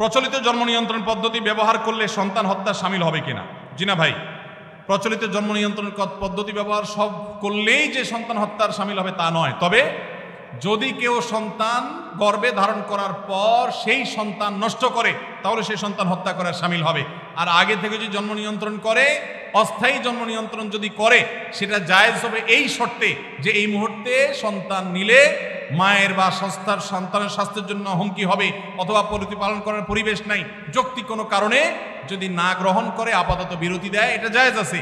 প্রচলিত জন্ম নিয়ন্ত্রণ পদ্ধতি ব্যবহার করলে সন্তান হত্যা শামিল হবে কিনা? জি না ভাই, প্রচলিত জন্ম নিয়ন্ত্রণ পদ্ধতি ব্যবহার সব করলেই যে সন্তান হত্যার শামিল হবে তা নয়। তবে যদি কেউ সন্তান গর্ভে ধারণ করার পর সেই সন্তান নষ্ট করে তাহলে সেই সন্তান হত্যা করার শামিল হবে। আর আগে থেকে যদি জন্ম নিয়ন্ত্রণ করে, অস্থায়ী জন্ম নিয়ন্ত্রণ যদি করে, সেটা জায়েজ হবে এই শর্তে যে এই মুহূর্তে সন্তান নিলে মায়ের বা সংস্থার সন্তানের স্বাস্থ্যের জন্য হুমকি হবে অথবা প্রতিপালন করার পরিবেশ নাই, যৌক্তিক কোনো কারণে যদি না গ্রহণ করে আপাতত বিরতি দেয়, এটা জায়েজ আছে।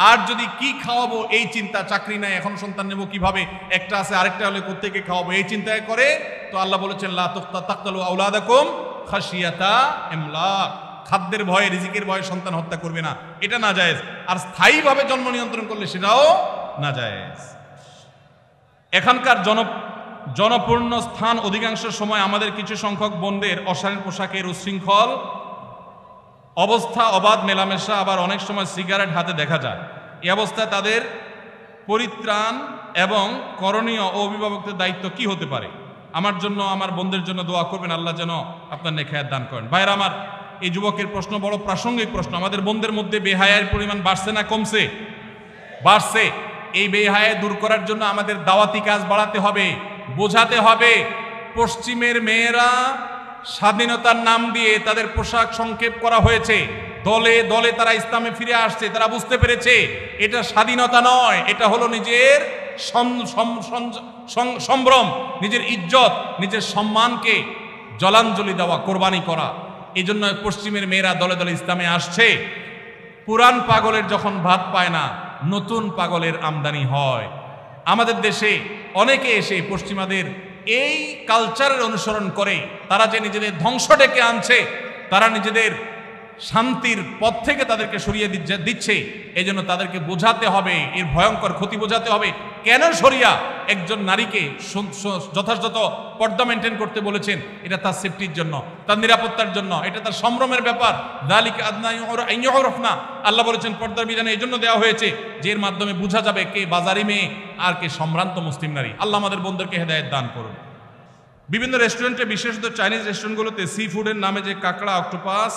আর যদি কি খাওয়াবো এই চিন্তা, চাকরি নাই এখন সন্তান নেব কিভাবে, একটা আছে আরেকটা হলে কোত্থেকে খাওয়াবো এই চিন্তায় করে, তো আল্লাহ বলেছেন লা তাকতুলু আওলাদাকুম খাশিয়াতা ইমলাক, খাদ্যের ভয়ে রিজিকের ভয়ে সন্তান হত্যা করবে না, এটা না জায়েজ। আর স্থায়ীভাবে জন্ম নিয়ন্ত্রণ করলে সেটাও না জায়েজ। এখানকার জনপূর্ণ স্থান অধিকাংশ সময় আমাদের কিছু সংখ্যক বোনদের অশালীন পোশাকের উচ্ছৃঙ্খল অবস্থা, অবাধ মেলামেশা, আবার অনেক সময় সিগারেট হাতে দেখা যায়। এই অবস্থায় তাদের পরিত্রাণ এবং করণীয় ও অভিভাবকদের দায়িত্ব কি হতে পারে? আমার জন্য, আমার বোনদের জন্য দোয়া করবেন, আল্লাহ যেন আপনার নেক হায়াত দান করেন। ভাইরা আমার, এই যুবকের প্রশ্ন বড় প্রাসঙ্গিক প্রশ্ন। আমাদের বোনদের মধ্যে বেহায়ার পরিমাণ বাড়ছে না কমছে? বাড়ছে। এই বেহায়া দূর করার জন্য আমাদের দাওয়াতি কাজ বাড়াতে হবে, বোঝাতে হবে। পশ্চিমের মেয়েরা স্বাধীনতার নাম দিয়ে তাদের পোশাক সংক্ষেপ করা হয়েছে, দলে দলে তারা ইসলামে ফিরে আসছে, তারা বুঝতে পেরেছে এটা স্বাধীনতা নয়, এটা হলো নিজের সম্ভ্রম, নিজের ইজ্জত, নিজের সম্মানকে জলাঞ্জলি দেওয়া, কোরবানি করা। এই জন্য পশ্চিমের মেয়েরা দলে দলে ইসলামে আসছে। পুরান পাগলের যখন ভাত পায় না, নতুন পাগলের আমদানি হয়। আমাদের দেশে অনেকে এসে পশ্চিমাদের এই কালচারের অনুসরণ করে তারা যে নিজেদের ধ্বংস ডেকে আনছে, তারা নিজেদের শান্তির পথ থেকে তাদেরকে সরিয়ে দিচ্ছে। এই জন্য তাদেরকে বোঝাতে হবে, এর ভয়ঙ্কর ক্ষতি বোঝাতে হবে। কেন শরিয়া একজন নারীকে যথাযথ পর্দা মেনটেন করতে বলেছেন? এটা তার সেফটির জন্য, তার নিরাপত্তার জন্য, এটা তার সম্ভ্রমের ব্যাপার। যালিকা আদনা আন ইউরাফনা, আল্লাহ বলেছেন পর্দার বিধান এই জন্য দেওয়া হয়েছে যে এর মাধ্যমে বোঝা যাবে কে বাজারি মেয়ে আর কে সম্ভ্রান্ত মুসলিম নারী। আল্লাহ আমাদের বন্ধুদেরকে হেদায়েত দান করুন। বিভিন্ন রেস্টুরেন্টে, বিশেষত চাইনিজ রেস্টুরেন্টগুলোতে সি ফুডের নামে যে কাঁকড়া, অক্টোপাস,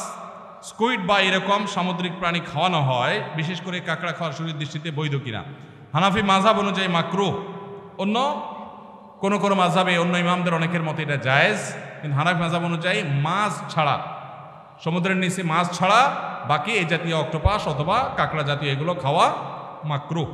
স্কুইড বা এরকম সামুদ্রিক প্রাণী খাওয়ানো হয়, বিশেষ করে কাঁকড়া খাওয়া শরীর দৃষ্টিতে বৈধ কিনা? হানাফি মাযহাব অনুযায়ী মাকরুহ। অন্য কোন কোন মাযহাবে, অন্য ইমামদের অনেকের মতে এটা জায়েজ, কিন্তু হানাফি মাযহাব অনুযায়ী মাছ ছাড়া, সমুদ্রের নিচে মাছ ছাড়া বাকি এই জাতীয় অক্টোপাস অথবা কাঁকড়া জাতীয় এগুলো খাওয়া মাকরুহ।